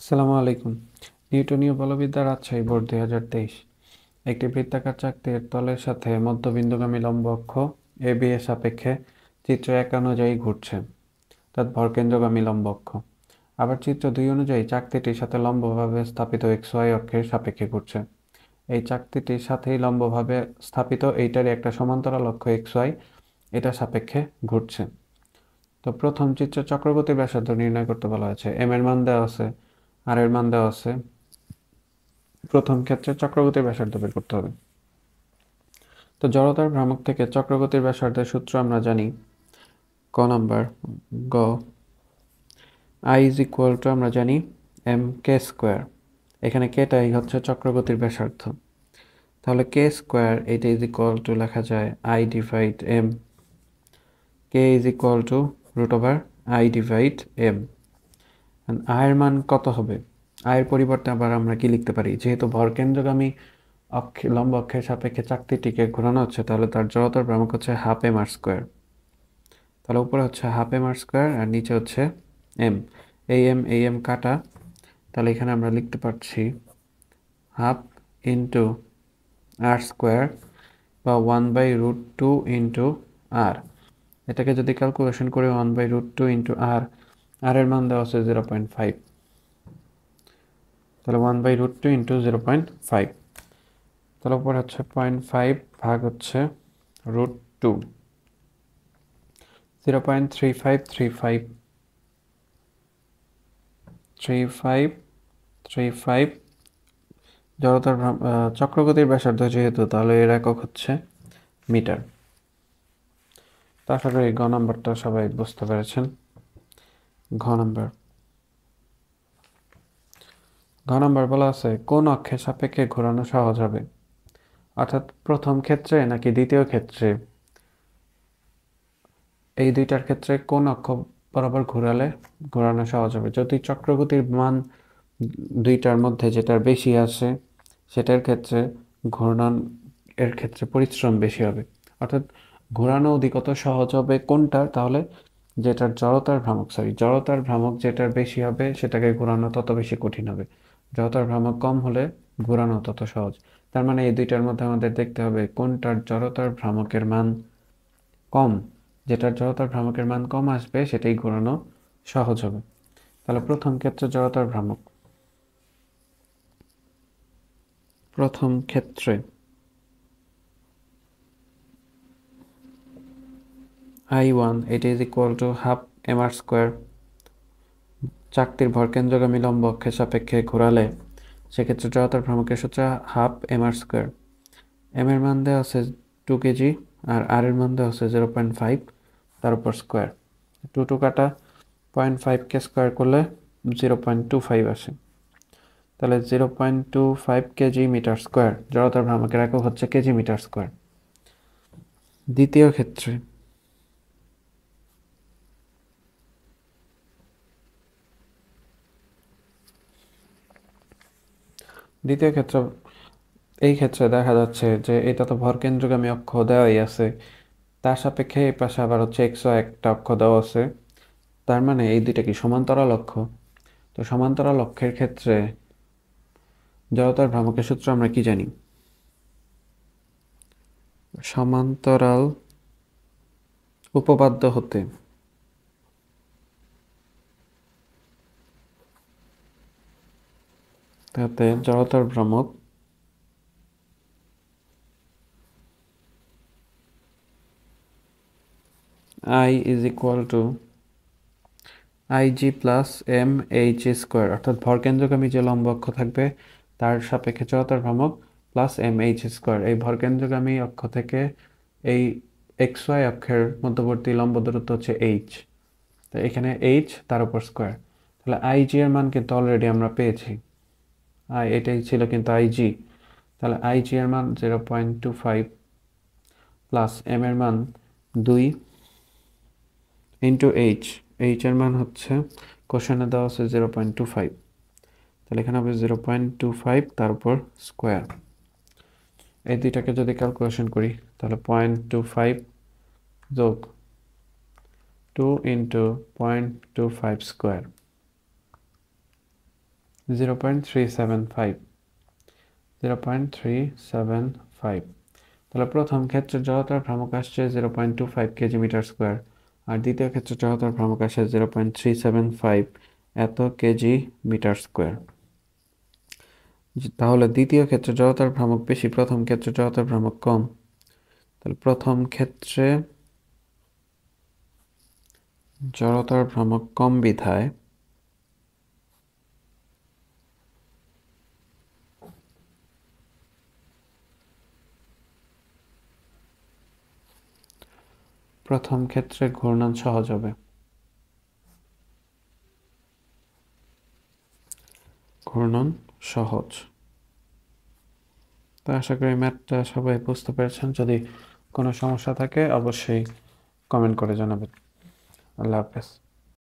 আসসালামু আলাইকুম। নিউটনীয় বলবিদ্যা রাজশাহী বোর্ড 2023। একটি বৃত্তাকার চাকতির তলের সাথে মধ্যবিন্দুগামী লম্ব অক্ষ AB এর সাপেক্ষে চিত্র 1 অনুযায়ী ঘুরছে, অর্থাৎ ভরকেন্দ্রগামী লম্ব অক্ষ। আবার চিত্র 2 অনুযায়ী চাকতিটির সাথে লম্বভাবে স্থাপিত XY অক্ষের সাপেক্ষে ঘুরছে। এই চাকতিটির সাথেই লম্বভাবে স্থাপিত এইটারই একটা সমান্তরাল অক্ষ XY এটা সাপেক্ষে ঘুরছে। তো প্রথম চিত্র চক্রগতির ব্যাসার্ধ নির্ণয় করতে বলা হয়েছে। M এর মান দেওয়া আছে, আর এর মান দেওয়া আছে। প্রথম ক্ষেত্রে চক্রগতির ব্যাসার্ধ বের করতে হবে। তো জড়তার ভ্রামক থেকে চক্রগতির ব্যাসার্ধের সূত্র আমরা জানি। ক নাম্বার গ I is equal to আমরা জানি m k স্কোয়ার। এখানে কেটাই হচ্ছে চক্রগতির ব্যাসার্ধ। তাহলে k স্কোয়ার এটা ইজ ইকুয়াল টু লেখা যায় I divide m। k is equal to root over I divide m। এর মান কত হবে? এর পরিবর্তে আবার আমরা কি লিখতে পারি? যেহেতু ভরকেন্দ্রগামী লম্ব অক্ষের সাপেক্ষে চাকতিটিকে ঘোরানো হচ্ছে, তাহলে তার জড়তার ভ্রামক হচ্ছে হাফ এম আর স্কোয়ার। তাহলে উপরে হচ্ছে হাফ এম আর স্কোয়ার আর নিচে হচ্ছে এম। এই এম কাটা, তাহলে এখানে আমরা লিখতে পারছি হাফ ইন্টু আর স্কোয়ার বা 1/√2 ইন্টু আর। এটাকে যদি ক্যালকুলেশন করে 1/√2 ইন্টু আর, আর এর মান দেওয়া হচ্ছে 0.5। তাহলে 1/√2 ইন্টু 0.5, তাহলে উপরে হচ্ছে 0.5 ভাগ হচ্ছে √2, 0.3535 জড়তার চক্রগতির ব্যাসার্ধ যেহেতু, তাহলে এর একক হচ্ছে মিটার। তো আশা করি গ নাম্বারটা সবাই বুঝতে পেরেছেন। ঘ নাম্বার বলা আছে কোন অক্ষের সাপেক্ষে ঘোরানো সহজ হবে, অর্থাৎ প্রথম ক্ষেত্রে নাকি দ্বিতীয় ক্ষেত্রে, এই দুইটার ক্ষেত্রে কোন অক্ষ বরাবর ঘোরানো সহজ হবে। যদি চক্রগতির মান দুইটার মধ্যে যেটার বেশি আসে, সেটার ক্ষেত্রে ঘূর্ণন এর ক্ষেত্রে পরিশ্রম বেশি হবে, অর্থাৎ ঘোরানো অধিকত সহজ হবে কোনটার? তাহলে যেটার জড়তার ভ্রামক যেটার বেশি হবে সেটাকে ঘোরানো তত বেশি কঠিন হবে। জড়তার ভ্রামক কম হলে ঘোরানো তত সহজ। তার মানে এই দুইটার মধ্যে আমাদের দেখতে হবে কোনটার জড়তার ভ্রামকের মান কম। যেটার জড়তার ভ্রামকের মান কম আসবে সেটাই ঘোরানো সহজ হবে। তাহলে প্রথম ক্ষেত্রে জড়তার ভ্রামক, প্রথম ক্ষেত্রে I1 এটা is equal to half M R square. চাকতির ভরকেন্দ্রগামী লম্ব অক্ষের সাপেক্ষে ঘোরালে সেক্ষেত্রে জড়তার ভ্রামকের সূত্র half M R square. M এর মান দেওয়া আছে 2 কেজি আর এর মান দেওয়া আছে 0.5, তার উপর স্কোয়ার। 2 কাটা, 0.5কে স্কোয়ার করলে 0.25 আসে। তাহলে 0.25 কেজি মিটার স্কোয়ার। জড়তার ভ্রামকের একক হচ্ছে কেজি মিটার স্কোয়ার। দ্বিতীয় ক্ষেত্রে এই ক্ষেত্রে দেখা যাচ্ছে যে এটা তো ভরকেন্দ্রগামী অক্ষ দেওয়াই আছে, তার সাপেক্ষে এই পাশে আবার হচ্ছে এক্সও একটা অক্ষ দেওয়া আছে। তার মানে এই দুইটা কি সমান্তরাল অক্ষ? তো সমান্তরাল অক্ষের ক্ষেত্রে জড়তার ভ্রামকের সূত্র আমরা কি জানি? সমান্তরাল উপপাদ্য হতে তাতে জড়তার ভ্রামক I is equal to IG plus M H square, অর্থাৎ ভরকেন্দ্রগামী যে লম্ব অক্ষ থাকবে তার সাপেক্ষে জড়তার ভ্রামক প্লাস এম এইচ স্কোয়ার। এই ভরকেন্দ্রগামী অক্ষ থেকে এই এক্স ওয়াই অক্ষের মধ্যবর্তী লম্ব দূরত্ব হচ্ছে এইচ। তো এখানে এইচ তার উপর স্কোয়ার। তাহলে আইজি এর মান কিন্তু অলরেডি আমরা পেয়েছি, এটাই ছিল কিন্তু আইজি। তাহলে আইজি এর মান 0.25 প্লাস এম এর মান 2 ইন্টু এইচ এর মান হচ্ছে কোশ্চেনে দেওয়া আছে 0.25, তাহলে এখানে হবে 0.25 তার উপর স্কোয়ার। এই দুইটাকে যদি ক্যালকুলেশন করি তাহলে 0.25 যোগ 2 ইন্টু 0.25 স্কোয়ার, 0.375 0.375। তাহলে প্রথম ক্ষেত্রের জড়তার ভ্রামক আসছে 0.25 কেজি মিটার স্কোয়ার, আর দ্বিতীয় ক্ষেত্রের জড়তার ভ্রামক আসছে 0.375 এত কেজি মিটার স্কোয়ার। তাহলে দ্বিতীয় ক্ষেত্রে জড়তার ভ্রামক বেশি, প্রথম ক্ষেত্রে জড়তার ভ্রামক কম। তাহলে প্রথম ক্ষেত্রে জড়তার ভ্রামক কম বিধায় প্রথম ক্ষেত্রে ঘূর্ণন সহজ হবে। ঘূর্ণন সহজ। তো আশা করি ম্যাথটা সবাই বুঝতে পেরেছেন। যদি কোনো সমস্যা থাকে অবশ্যই কমেন্ট করে জানাবেন। আল্লাহ হাফেজ।